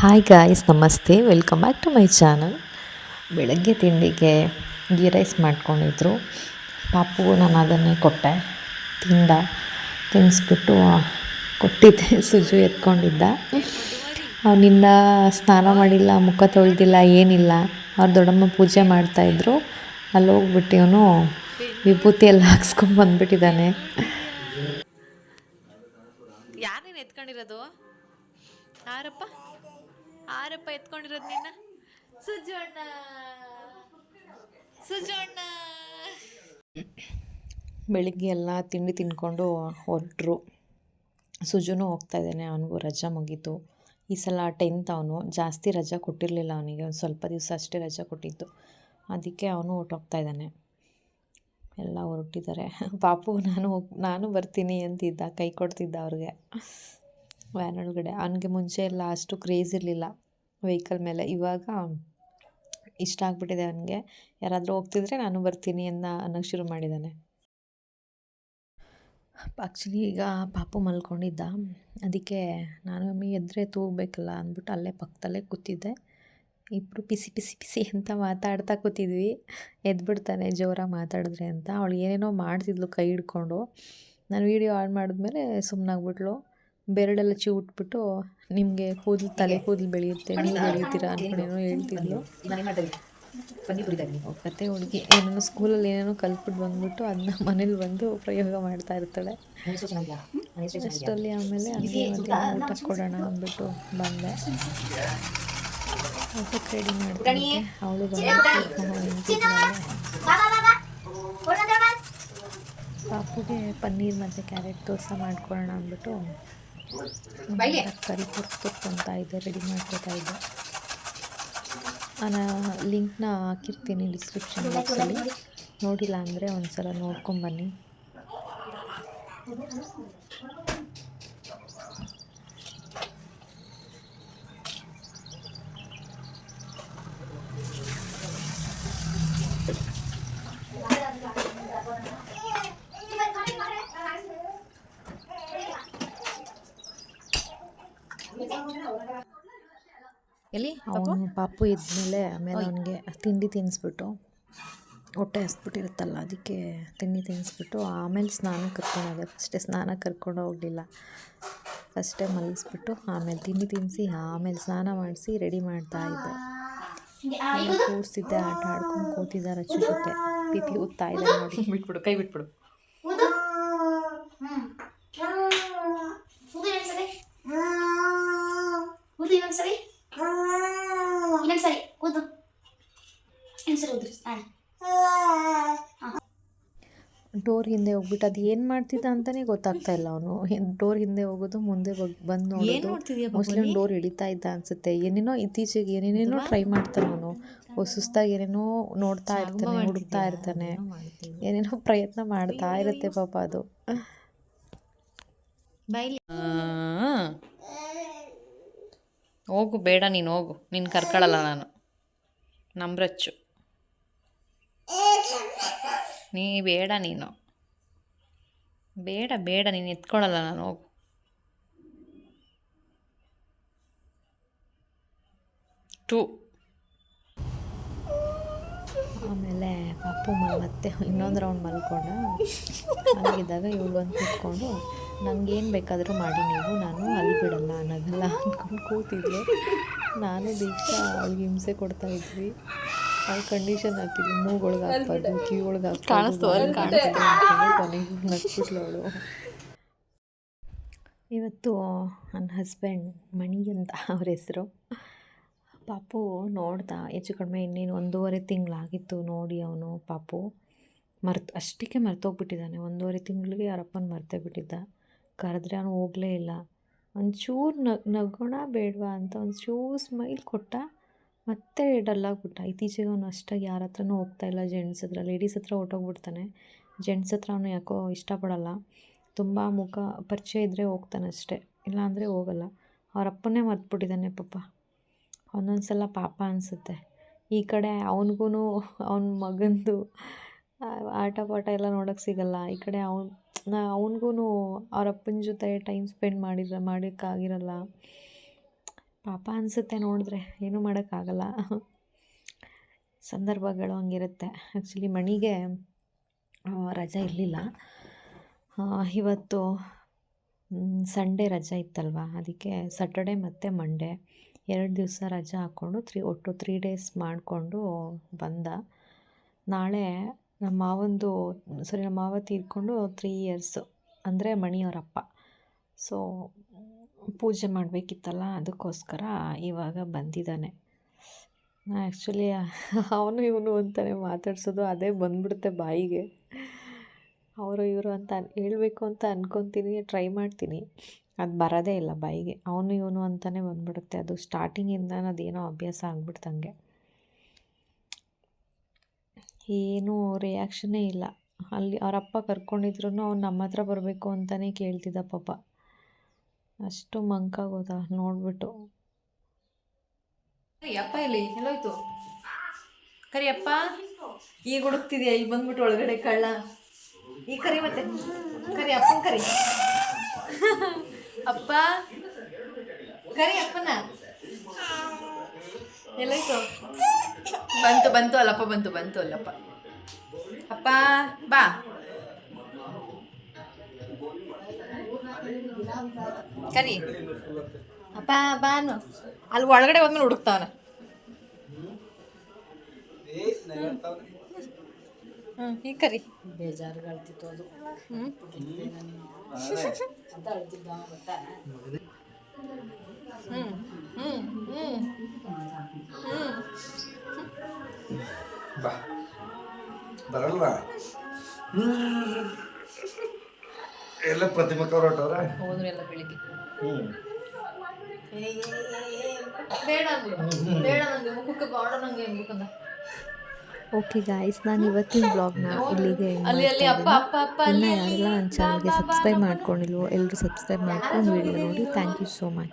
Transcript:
Hi guys, ನಮಸ್ತೆ. Welcome back to my channel. ಬೆಳಗ್ಗೆ ತಿಂಡಿಗೆ ಗೀ ರೈಸ್ ಮಾಡ್ಕೊಂಡಿದ್ರು. ಪಾಪು ನಾನು ಅದನ್ನೇ ಕೊಟ್ಟೆ, ತಿನ್ನಿಸ್ಬಿಟ್ಟು ಕೊಟ್ಟಿದ್ದೆ. ಸುಜು ಎತ್ಕೊಂಡಿದ್ದ. ಅವನಿಂದ ಸ್ನಾನ ಮಾಡಿಲ್ಲ, ಮುಖ ತೊಳೆದಿಲ್ಲ, ಏನಿಲ್ಲ. ಅವ್ರ ದೊಡ್ಡಮ್ಮ ಪೂಜೆ ಮಾಡ್ತಾಯಿದ್ರು. ಅಲ್ಲಿ ಹೋಗ್ಬಿಟ್ಟು ಅವನು ವಿಭೂತಿ ಎಲ್ಲ ಹಾಕ್ಸ್ಕೊಂಡ್ಬಂದ್ಬಿಟ್ಟಿದ್ದಾನೆ. ಯಾರೇನು ಎತ್ಕೊಂಡಿರೋದು? ಆರಪ್ಪ ಎತ್ಕೊಂಡಿರೋದು ನಿನ್ನ? ಸುಜಣ್ಣ ಬೆಳಿಗ್ಗೆ ಎಲ್ಲ ತಿಂಡಿ ತಿನ್ಕೊಂಡು ಹೊರಟರು. ಸುಜುನು ಹೋಗ್ತಾ ಇದ್ದಾನೆ, ಅವನಿಗೂ ರಜಾ ಮುಗೀತು. ಈ ಸಲ 10th ಅವನು. ಜಾಸ್ತಿ ರಜಾ ಕೊಟ್ಟಿರಲಿಲ್ಲ ಅವನಿಗೆ, ಒಂದು ಸ್ವಲ್ಪ ದಿವಸ ಅಷ್ಟೇ ರಜಾ ಕೊಟ್ಟಿದ್ದು. ಅದಕ್ಕೆ ಅವನು ಹೊರಟೋಗ್ತಾ ಇದ್ದಾನೆ. ಎಲ್ಲ ಹೊರಟಿದ್ದಾರೆ. ಪಾಪು ನಾನು ಬರ್ತೀನಿ ಅಂತಿದ್ದ, ಕೈ ಕೊಡ್ತಿದ್ದ ಅವ್ರಿಗೆ ವ್ಯಾನ್ ಒಳಗಡೆ. ಅವನಿಗೆ ಮುಂಚೆ ಎಲ್ಲ ಅಷ್ಟು ಕ್ರೇಜ್ ಇರಲಿಲ್ಲ ವೆಹಿಕಲ್ ಮೇಲೆ. ಇವಾಗ ಇಷ್ಟ ಆಗಿಬಿಟ್ಟಿದೆ ಅವನಿಗೆ. ಯಾರಾದರೂ ಹೋಗ್ತಿದ್ರೆ ನಾನು ಬರ್ತೀನಿ ಅನ್ನೋಕ್ಕೆ ಶುರು ಮಾಡಿದ್ದಾನೆ. ಆ್ಯಕ್ಚುಲಿ ಈಗ ಪಾಪು ಮಲ್ಕೊಂಡಿದ್ದ, ಅದಕ್ಕೆ ನಾನು ಎದ್ದರೆ ತೂಗಬೇಕಲ್ಲ ಅಂದ್ಬಿಟ್ಟು ಅಲ್ಲೇ ಪಕ್ಕದಲ್ಲೇ ಕೂತಿದ್ದೆ. ಇಬ್ಬರು ಪಿಸಿ ಅಂತ ಮಾತಾಡ್ತಾ ಕೂತಿದ್ವಿ. ಎದ್ಬಿಡ್ತಾನೆ ಜೋರಾಗಿ ಮಾತಾಡಿದ್ರೆ ಅಂತ. ಅವಳು ಏನೇನೋ ಮಾಡ್ತಿದ್ಲು ಕೈ ಹಿಡ್ಕೊಂಡು. ನಾನು ವೀಡಿಯೋ ಆನ್ ಮಾಡಿದ್ಮೇಲೆ ಸುಮ್ಮನಾಗ್ಬಿಟ್ಲು. ಬೆರಳೆಲ್ಲ ಚಿವುಟ್ಬಿಟ್ಟು, ನಿಮಗೆ ತಲೆ ಕೂದಲು ಬೆಳೆಯುತ್ತೆ, ನೀವು ಬೆಳೆಯುತ್ತೀರಾ ಅಂದ್ಕೊಂಡೇನೋ ಹೇಳ್ತಿದ್ಲು. ಕತೆ ಹುಡುಗಿ ಏನೇನೋ ಸ್ಕೂಲಲ್ಲಿ ಏನೇನೋ ಕಲ್ತ್ಬಿಟ್ಟು ಬಂದ್ಬಿಟ್ಟು ಅದನ್ನ ಮನೇಲಿ ಬಂದು ಪ್ರಯೋಗ ಮಾಡ್ತಾ ಇರ್ತಾಳೆ. ಅಷ್ಟರಲ್ಲಿ ಆಮೇಲೆ ಹಂಗೆ ಮಧ್ಯಾಹ್ನ ಊಟ ಕೊಡೋಣ ಅಂದ್ಬಿಟ್ಟು ಬಂದೆ. ಊಟಕ್ಕೆ ರೆಡಿ ಮಾಡ್ತಾಳೆ. ಅವಳು ಪಾಪುಗೆ ಪನ್ನೀರ್ ಮತ್ತು ಕ್ಯಾರೆಟ್ ದೋಸೆ ಮಾಡ್ಕೊಳ್ಳೋಣ ಅಂದ್ಬಿಟ್ಟು ತರಕಾರಿ ತುರ್ಕೊಂತ ಇದ್ದೆ, ರೆಡಿ ಮಾಡ್ಕೊತಾ ಇದ್ದೆ. ನಾನು ಲಿಂಕ್ನ ಹಾಕಿರ್ತೀನಿ ಡಿಸ್ಕ್ರಿಪ್ಷನ್ ಬಾಕ್ಸಲ್ಲಿ. ನೋಡಿಲ್ಲ ಅಂದರೆ ಒಂದು ಸಲ ನೋಡ್ಕೊಂಬನ್ನಿ. ಅವನು ಪಾಪು ಇದ್ಮೇಲೆ ಆಮೇಲೆ ಅವನಿಗೆ ತಿಂಡಿ ತಿನ್ನಿಸ್ಬಿಟ್ಟು, ಹೊಟ್ಟೆ ಹಸ್ಬಿಟ್ಟಿರುತ್ತಲ್ಲ, ಅದಕ್ಕೆ ತಿಂಡಿ ತಿನ್ನಿಸ್ಬಿಟ್ಟು ಆಮೇಲೆ ಸ್ನಾನಕ್ಕೆ ಕರ್ಕೊಂಡೋದೆ. ಫಸ್ಟೇ ಸ್ನಾನಕ್ಕೆ ಕರ್ಕೊಂಡು ಹೋಗಲಿಲ್ಲ. ಫಸ್ಟೇ ಮಲಗಿಸ್ಬಿಟ್ಟು ಆಮೇಲೆ ತಿಂಡಿ ತಿನ್ನಿಸಿ ಆಮೇಲೆ ಸ್ನಾನ ಮಾಡಿಸಿ ರೆಡಿ ಮಾಡ್ತಾ ಇದ್ದೆ. ಕೂರಿಸಿದ್ದೆ, ಆಟ ಆಡ್ಕೊಂಡು ಕೂತಿದ್ದ ರಚ್ಚು ಜೊತೆ. ಪಿಪಿ ಊದ್ತಾ ಇದ್ದೆ ನೋಡಿ. ಬಿಟ್ಬಿಡು, ಕೈ ಬಿಟ್ಬಿಡು. ಡೋರ್ ಹಿಂದೆ ಹೋಗ್ಬಿಟ್ಟು ಅದು ಏನು ಮಾಡ್ತಿದ್ದ ಅಂತಲೇ ಗೊತ್ತಾಗ್ತಾ ಇಲ್ಲ. ಅವನು ಡೋರ್ ಹಿಂದೆ ಹೋಗೋದು, ಮುಂದೆ ಬಂದು ನೋಡೋದು. ಮೋಸ್ಟ್ಲಿ ಡೋರ್ ಎಳಿತಾ ಇದ್ದ ಅನಿಸುತ್ತೆ. ಇತ್ತೀಚೆಗೆ ಏನೇನೇನೋ ಟ್ರೈ ಮಾಡ್ತಾನೆ ಅವನು. ಸುಸ್ತಾಗಿ ಏನೇನೋ ನೋಡ್ತಾ ಇರ್ತಾನೆ, ಹುಡುಕ್ತಾ ಇರ್ತಾನೆ, ಏನೇನೋ ಪ್ರಯತ್ನ ಮಾಡ್ತಾ ಇರುತ್ತೆ ಪಾಪ ಅದು. ಹೋಗು, ಬೇಡ ನೀನು ಹೋಗು, ನೀನು ಕರ್ಕೊಳ್ಳಲ್ಲ ನಾನು. ನಂಬ್ರಚ್ಚು ನೀ ಬೇಡ, ನೀನು ಬೇಡ ನೀನು ಎತ್ಕೊಳ್ಳಲ್ಲ ನಾನು, ಹೋಗು. ಆಮೇಲೆ ಪಾಪು ಮತ್ತೆ ಇನ್ನೊಂದು ರೌಂಡ್ ಮಲ್ಕೊಂಡ. ಮಲಗಿದ್ದಾಗ ಇವಳು ಬಂದು ಕೂತ್ಕೊಂಡು, ನನಗೇನು ಬೇಕಾದರೂ ಮಾಡಿ ನೀವು, ನಾನು ಅಲ್ಲಿ ಬಿಡಲ್ಲ ಅನ್ನೋದಲ್ಲ ಅಂದ್ಕೊಂಡು ಕೂತಿದ್ಲು. ನಾನು ದೀಕ್ಷಾ ಅವಳಿಗೆ ಹಿಂಸೆ ಕೊಡ್ತಾ ಇದ್ವಿ. ಅವ್ಳು ಕಂಡೀಷನ್ ಹಾಕಿದ್ವಿ, ಮೂಗೊಳಗೆ ಹಾಕ್ಬಾರ್ದು, ಕಿವಿಯೊಳಗೆ ಹಾಕ್ಬಾರ್ದು. ಕೊನೆಗೂ ನಗ್ಬಿಟ್ಲು ಅವಳು. ಇವತ್ತು ನನ್ನ ಹಸ್ಬೆಂಡ್ ಮಣಿ ಅಂತ ಅವ್ರ ಹೆಸರು. ಪಾಪು ನೋಡ್ದ, ಹೆಚ್ಚು ಕಡಿಮೆ ಇನ್ನೇನು 1.5 ತಿಂಗಳಾಗಿತ್ತು ನೋಡಿ. ಅವನು ಪಾಪು ಅಷ್ಟಕ್ಕೆ ಮರ್ತೋಗ್ಬಿಟ್ಟಿದ್ದಾನೆ. 1.5 ತಿಂಗಳಿಗೆ ಅವರಪ್ಪನ ಮರ್ತೇ ಬಿಟ್ಟಿದ್ದ. ಕರೆದ್ರೆ ಅವನು ಹೋಗಲೇ ಇಲ್ಲ. ಒಂಚೂರು ನಗೋಣ ಬೇಡವಾ ಅಂತ ಒಂಚೂರು ಸ್ಮೈಲ್ ಕೊಟ್ಟ, ಮತ್ತೆ ಡಲ್ಲಾಗ್ಬಿಟ್ಟ. ಇತ್ತೀಚೆಗೆ ಅವನು ಅಷ್ಟಾಗಿ ಯಾರ ಹತ್ರನೂ ಹೋಗ್ತಾಯಿಲ್ಲ. ಜೆಂಟ್ಸ್ ಹತ್ರ, ಲೇಡೀಸ್ ಹತ್ರ ಹೊರ್ಟೋಗ್ಬಿಡ್ತಾನೆ. ಜೆಂಟ್ಸ್ ಹತ್ರ ಅವನು ಯಾಕೋ ಇಷ್ಟಪಡಲ್ಲ. ತುಂಬ ಮುಖ ಪರಿಚಯ ಇದ್ದರೆ ಹೋಗ್ತಾನೆ ಅಷ್ಟೇ, ಇಲ್ಲಾಂದರೆ ಹೋಗಲ್ಲ. ಅವರಪ್ಪನ್ನೇ ಮರ್ತುಬಿಟ್ಟಿದ್ದಾನೆ ಪಾಪ. ಒಂದೊಂದು ಸಲ ಪಾಪ ಅನಿಸುತ್ತೆ. ಈ ಕಡೆ ಅವನಿಗೂ ಅವನ ಮಗಂದು ಆಟ ಪಾಠ ಎಲ್ಲ ನೋಡೋಕ್ಕೆ ಸಿಗಲ್ಲ. ಈ ಕಡೆ ಅವನಿಗೂ ಅವರಪ್ಪನ ಜೊತೆ ಟೈಮ್ ಸ್ಪೆಂಡ್ ಮಾಡೋಕ್ಕಾಗಿರಲ್ಲ. ಪಾಪ ಅನಿಸುತ್ತೆ ನೋಡಿದ್ರೆ, ಏನೂ ಮಾಡೋಕ್ಕಾಗಲ್ಲ. ಸಂದರ್ಭಗಳು ಹಂಗಿರುತ್ತೆ. ಆ್ಯಕ್ಚುಲಿ ಮಣಿಗೆ ರಜೆ ಇರಲಿಲ್ಲ. ಇವತ್ತು ಸಂಡೇ ರಜೆ ಇತ್ತಲ್ವ, ಅದಕ್ಕೆ ಸ್ಯಾಟರ್ಡೆ ಮತ್ತು ಮಂಡೇ 2 ದಿವಸ ರಜೆ ಹಾಕ್ಕೊಂಡು ಒಟ್ಟು 3 ಡೇಸ್ ಮಾಡಿಕೊಂಡು ಬಂದ. ನಾಳೆ ನಮ್ಮ ಮಾವ ತೀರ್ಕೊಂಡು 3 ಇಯರ್ಸು, ಅಂದರೆ ಮಣಿಯವರಪ್ಪ. ಸೊ ಪೂಜೆ ಮಾಡಬೇಕಿತ್ತಲ್ಲ, ಅದಕ್ಕೋಸ್ಕರ ಇವಾಗ ಬಂದಿದ್ದಾನೆ. ಆ್ಯಕ್ಚುಲಿ ಅವನು ಇವನು ಅಂತಲೇ ಮಾತಾಡ್ಸೋದು, ಅದೇ ಬಂದ್ಬಿಡುತ್ತೆ ಬಾಯಿಗೆ. ಅವರು ಇವರು ಅಂತ ಹೇಳಬೇಕು ಅಂತ ಅಂದ್ಕೊತೀನಿ, ಟ್ರೈ ಮಾಡ್ತೀನಿ, ಅದು ಬರೋದೇ ಇಲ್ಲ ಬಾಯಿಗೆ. ಅವನು ಇವನು ಅಂತಲೇ ಬಂದ್ಬಿಡುತ್ತೆ. ಅದು ಸ್ಟಾರ್ಟಿಂಗಿಂದ ಅದೇನೋ ಅಭ್ಯಾಸ ಆಗ್ಬಿಡ್ತಂಗೆ. ಏನೂ ರಿಯಾಕ್ಷನ್ನೇ ಇಲ್ಲ. ಅಲ್ಲಿ ಅವರಪ್ಪ ಕರ್ಕೊಂಡಿದ್ರು ಅವ್ನು ನಮ್ಮ ಹತ್ರ ಬರಬೇಕು ಅಂತಲೇ ಕೇಳ್ತಿದ್ದ ಪಾಪ. ಅಷ್ಟು ಮಂಕಾಗೋದ ನೋಡ್ಬಿಟ್ಟು. ಅಪ್ಪ ಇಲ್ಲಿ ಎಲ್ಲೋಯ್ತು? ಕರಿ ಅಪ್ಪ, ಈಗ ಹುಡುಕ್ತಿದ್ಯಾ? ಈಗ ಬಂದ್ಬಿಟ್ಟು ಒಳಗಡೆ ಕಳ್ಳ. ಈಗ ಕರಿ, ಮತ್ತೆ ಕರಿ ಅಪ್ಪನ ಕರಿ. ಅಪ್ಪ ಕರಿ ಅಪ್ಪನ. ಎಲ್ಲೋಯ್ತು? ಬಂತು ಅಲ್ಲಪ್ಪ, ಬಂತು ಅಲ್ಲಪ್ಪ. ಅಪ್ಪ ಬಾ. ಕರಿ ಅಪ್ಪ ಬಾನು. ಅಲ್ಲಿ ಒಳಗಡೆ ಹೋದ್ಮೇಲೆ ಹುಡುಕ್ತಾವನ. ಈಗ ಕರಿ. ಬೇಜಾರುಗಳ್ತಿತ್ತು ಅದು. ಬರಲ್ವಾ? ಎಲ್ಲ ಪ್ರತಿಮಕ್ಕ ಹೊರಟವ್ರ ಹೋದ್ರು ಎಲ್ಲ ಬೆಳಿಗ್ಗೆ. ಬೇಡ ನಂಗೆ ಮುಖಕ್ಕೆ ಬಾಡ ನಂಗೆ ಅನ್ಬೇಕಂದ. ಓಕೆ ಗಾಯ್ಸ್, ನಾನು ಇವತ್ತಿನ ಬ್ಲಾಗ್ನ ಇಲ್ಲಿಗೆ ಅಲ್ಲಿ ಅಪ್ಪ ಇನ್ನು ಯಾರೆಲ್ಲ ನನ್ನ ಚಾನಲ್ಗೆ ಸಬ್ಸ್ಕ್ರೈಬ್ ಮಾಡ್ಕೊಂಡಿಲ್ವೋ ಎಲ್ಲರೂ ಸಬ್ಸ್ಕ್ರೈಬ್ ಮಾಡ್ಕೊಂಡು ವಿಡಿಯೋ ನೋಡಿ. Thank you so much.